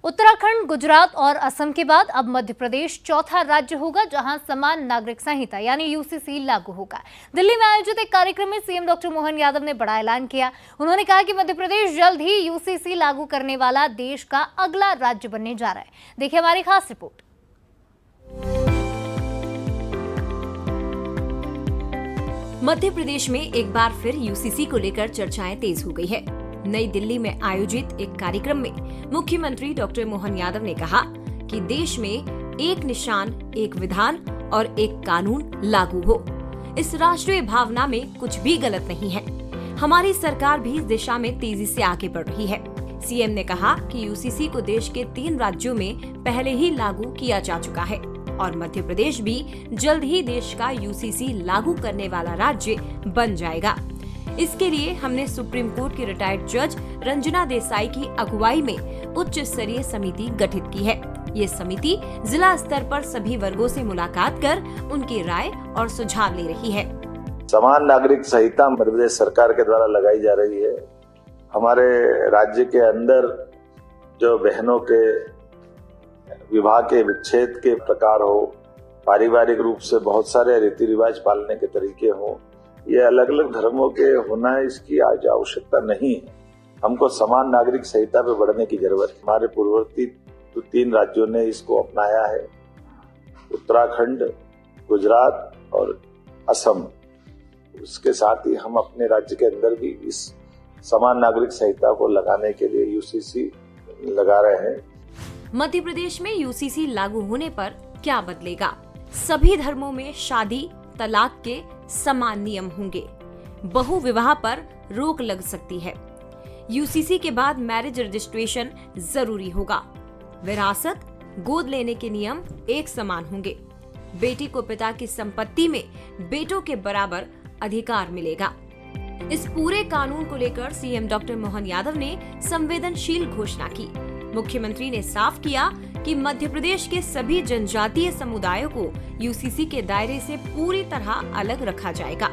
उत्तराखंड, गुजरात और असम के बाद अब मध्य प्रदेश चौथा राज्य होगा जहां समान नागरिक संहिता यानी यूसीसी लागू होगा। दिल्ली में आयोजित एक कार्यक्रम में सीएम डॉक्टर मोहन यादव ने बड़ा ऐलान किया। उन्होंने कहा कि मध्य प्रदेश जल्द ही यूसीसी लागू करने वाला देश का अगला राज्य बनने जा रहा है। देखिए हमारी खास रिपोर्ट। मध्य प्रदेश में एक बार फिर यूसीसी को लेकर चर्चाएं तेज हो गई है। नई दिल्ली में आयोजित एक कार्यक्रम में मुख्यमंत्री डॉक्टर मोहन यादव ने कहा कि देश में एक निशान, एक विधान और एक कानून लागू हो। इस राष्ट्रीय भावना में कुछ भी गलत नहीं है। हमारी सरकार भी इस दिशा में तेजी से आगे बढ़ रही है। सीएम ने कहा कि यूसीसी को देश के 3 राज्यों में पहले ही लागू किया जा चुका है और मध्य प्रदेश भी जल्द ही देश का यूसीसी लागू करने वाला राज्य बन जाएगा। इसके लिए हमने सुप्रीम कोर्ट की रिटायर्ड जज रंजना देसाई की अगुवाई में उच्च स्तरीय समिति गठित की है। ये समिति जिला स्तर पर सभी वर्गों से मुलाकात कर उनकी राय और सुझाव ले रही है। समान नागरिक संहिता मध्य प्रदेश सरकार के द्वारा लगाई जा रही है। हमारे राज्य के अंदर जो बहनों के विवाह के विच्छेद के प्रकार हो, पारिवारिक रूप से बहुत सारे रीति रिवाज पालने के तरीके हो, ये अलग अलग धर्मों के होना है, इसकी आज आवश्यकता नहीं है। हमको समान नागरिक संहिता पे बढ़ने की जरूरत है। हमारे पूर्ववर्ती 3 राज्यों ने इसको अपनाया है, उत्तराखंड, गुजरात और असम। उसके साथ ही हम अपने राज्य के अंदर भी इस समान नागरिक संहिता को लगाने के लिए यूसीसी लगा रहे हैं। मध्य प्रदेश में यूसीसी लागू होने पर क्या बदलेगा? सभी धर्मों में शादी, तलाक के समान नियम होंगे। बहु विवाह पर रोक लग सकती है। यूसीसी के बाद मैरिज रजिस्ट्रेशन जरूरी होगा। विरासत, गोद लेने के नियम एक समान होंगे। बेटी को पिता की संपत्ति में बेटों के बराबर अधिकार मिलेगा। इस पूरे कानून को लेकर सीएम डॉक्टर मोहन यादव ने संवेदनशील घोषणा की। मुख्यमंत्री ने साफ किया कि मध्य प्रदेश के सभी जनजातीय समुदायों को यूसीसी के दायरे से पूरी तरह अलग रखा जाएगा।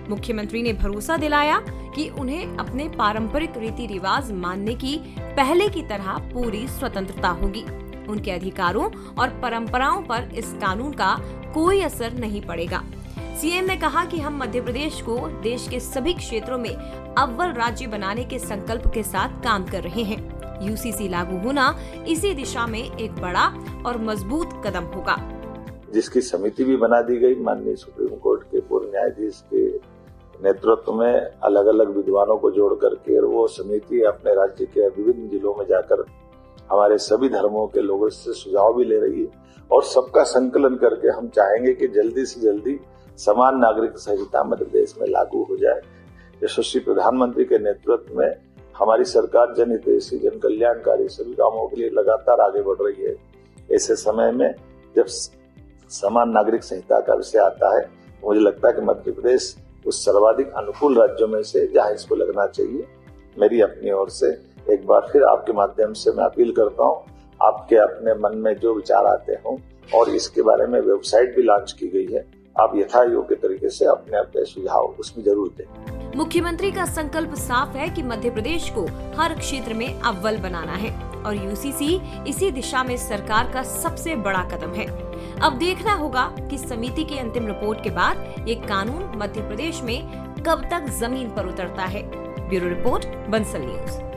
मुख्यमंत्री ने भरोसा दिलाया कि उन्हें अपने पारंपरिक रीति रिवाज मानने की पहले की तरह पूरी स्वतंत्रता होगी। उनके अधिकारों और परंपराओं पर इस कानून का कोई असर नहीं पड़ेगा। सीएम ने कहा कि हम मध्य प्रदेश को देश के सभी क्षेत्रों में अव्वल राज्य बनाने के संकल्प के साथ काम कर रहे हैं। यूसीसी लागू होना इसी दिशा में एक बड़ा और मजबूत कदम होगा, जिसकी समिति भी बना दी गई। माननीय सुप्रीम कोर्ट के पूर्व न्यायाधीश के नेतृत्व में अलग अलग विद्वानों को जोड़ करके वो समिति अपने राज्य के विभिन्न जिलों में जाकर हमारे सभी धर्मों के लोगों से सुझाव भी ले रही है और सबका संकलन करके हम चाहेंगे कि जल्दी से जल्दी समान नागरिक संहिता मध्य प्रदेश में लागू हो जाए। यशस्वी प्रधानमंत्री के नेतृत्व में हमारी सरकार जनहितैषी, जन कल्याणकारी सभी कामों के लिए लगातार आगे बढ़ रही है। ऐसे समय में जब समान नागरिक संहिता का विषय आता है, मुझे लगता है कि मध्य प्रदेश उस सर्वाधिक अनुकूल राज्यों में से जहां इसको लगना चाहिए। मेरी अपनी ओर से एक बार फिर आपके माध्यम से मैं अपील करता हूं, आपके अपने मन में जो विचार आते हों, और इसके बारे में वेबसाइट भी लॉन्च की गई है, आप यथायोग्य तरीके से अपने अपने सुझाव उसमें जरूर दें। मुख्यमंत्री का संकल्प साफ है कि मध्य प्रदेश को हर क्षेत्र में अव्वल बनाना है और यूसीसी इसी दिशा में सरकार का सबसे बड़ा कदम है। अब देखना होगा कि समिति की अंतिम रिपोर्ट के बाद ये कानून मध्य प्रदेश में कब तक जमीन पर उतरता है। Bureau report, Bansal news.